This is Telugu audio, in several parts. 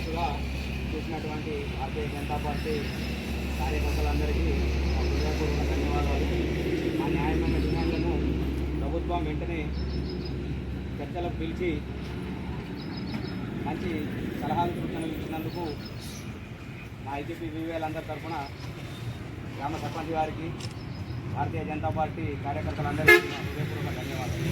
ముందుగా చూసినటువంటి భారతీయ జనతా పార్టీ కార్యకర్తలందరికీ హృదయపూర్వక ధన్యవాదాలు. ఆ న్యాయమైన డిమాండ్లను ప్రభుత్వం వెంటనే చర్చలకు పిలిచి మంచి సలహాలు సూచనలు ఇచ్చినందుకు మా ఐజీపీ వివేలందరి తరఫున గ్రామ సర్పంచ్ గారికి భారతీయ జనతా పార్టీ కార్యకర్తలందరికీ హృదయపూర్వక ధన్యవాదాలు.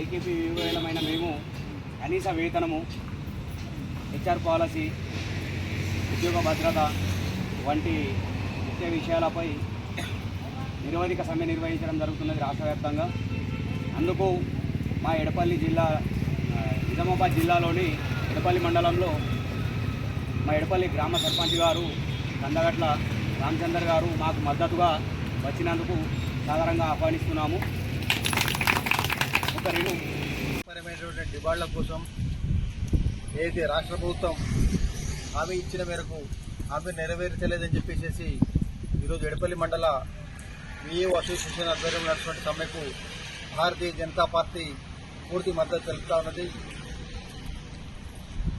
ఐకేపీ వివరమైన మేము కనీస వేతనము, హెచ్ఆర్ పాలసీ, ఉద్యోగ భద్రత వంటి ముఖ్య విషయాలపై నిరవధిక సమ్మె నిర్వహించడం జరుగుతున్నది రాష్ట్ర వ్యాప్తంగా. అందుకు మా ఎడపల్లి జిల్లా, నిజామాబాద్ జిల్లాలోని ఎడపల్లి మండలంలో మా ఎడపల్లి గ్రామ సర్పంచ్ గారు కందగట్ల రామచందర్ గారు మాకు మద్దతుగా వచ్చినందుకు సాధారణంగా ఆహ్వానిస్తున్నాము. పరమైనటువంటి డిమాండ్ల కోసం ఏదైతే రాష్ట్ర ప్రభుత్వం హామీ ఇచ్చిన మేరకు హామీ నెరవేర్చలేదని చెప్పేసి ఈరోజు ఎడపల్లి మండల విఏఓ అసోసియేషన్ ఆధ్వర్యంలో నడుస్తున్న సమ్మెకు భారతీయ జనతా పార్టీ పూర్తి మద్దతు తెలుపుతా ఉన్నది.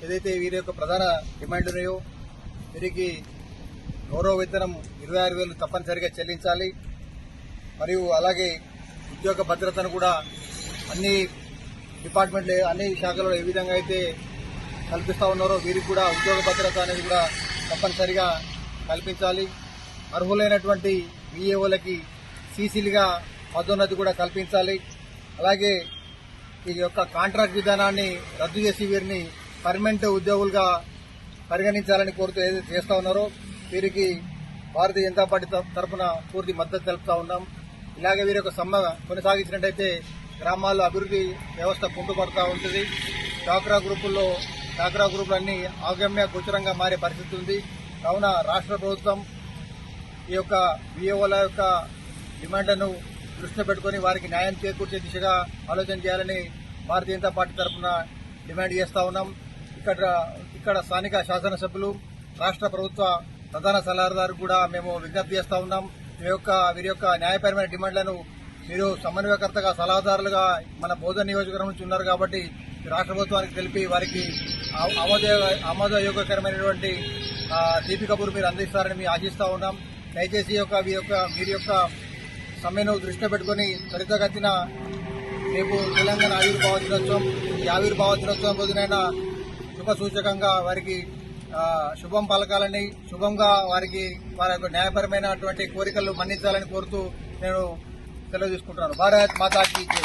ఏదైతే వీరి యొక్క ప్రధాన డిమాండ్ ఉన్నాయో వీరికి గౌరవ వేతనం 26,000 తప్పనిసరిగా చెల్లించాలి. మరియు అలాగే ఉద్యోగ భద్రతను కూడా అన్ని డిపార్ట్మెంట్లు, అన్ని శాఖలలో ఏ విధంగా అయితే కల్పిస్తూ ఉన్నారో వీరికి కూడా ఉద్యోగ భద్రత అనేది కూడా తప్పనిసరిగా కల్పించాలి. అర్హులైనటువంటి విఏఓలకి సీసీలుగా పదోన్నతి కూడా కల్పించాలి. అలాగే ఈ యొక్క కాంట్రాక్ట్ విధానాన్ని రద్దు చేసి వీరిని పర్మనెంట్ ఉద్యోగులుగా పరిగణించాలని కోరుతూ ఏదైతే చేస్తూ ఉన్నారో వీరికి భారతీయ జనతా పార్టీ తరఫున పూర్తి మద్దతు తెలుపుతా ఉన్నాం. ఇలాగే వీరి యొక్క సమ్మె కొనసాగించినట్టయితే గ్రామాల్లో అభివృద్ధి వ్యవస్థ కుంటుపడుతూ ఉంటుంది. డాక్రా గ్రూపులన్నీ ఆగమ్య గోచరంగా మారే పరిస్థితి ఉంది. కావున రాష్ట్ర ప్రభుత్వం ఈ యొక్క విఏఓల యొక్క డిమాండ్లను దృష్టిలో పెట్టుకుని వారికి న్యాయం చేకూర్చే దిశగా ఆలోచన చేయాలని భారతీయ జనతా పార్టీ తరఫున డిమాండ్ చేస్తూ ఉన్నాం. ఇక్కడ స్థానిక శాసనసభ్యులు, రాష్ట్ర ప్రభుత్వ ప్రధాన సలహాదారు కూడా మేము విజ్ఞప్తి చేస్తూ ఉన్నాం. వీరి యొక్క న్యాయపరమైన డిమాండ్లను మీరు సమన్వయకర్తగా, సలహాదారులుగా మన బోధన నియోజకవర్గం నుంచి ఉన్నారు కాబట్టి రాష్ట్ర ప్రభుత్వానికి తెలిపి వారికి ఆమోదయోగ్యకరమైనటువంటి తీపి కబురు మీరు అందిస్తారని మేము ఆశిస్తూ ఉన్నాం. దయచేసి వీరి యొక్క సమ్మెను దృష్టిలో పెట్టుకుని త్వరితగతిన రేపు తెలంగాణ ఆవిర్భావ దినోత్సవం, ఈ ఆవిర్భావ దినోత్సవం రోజునైనా శుభ సూచకంగా వారికి శుభం పలకాలని, శుభంగా వారి యొక్క న్యాయపరమైనటువంటి కోరికలు మన్నించాలని కోరుతూ నేను సెలవు తీసుకుంటున్నాను. భారత్ మాతా కీ జై.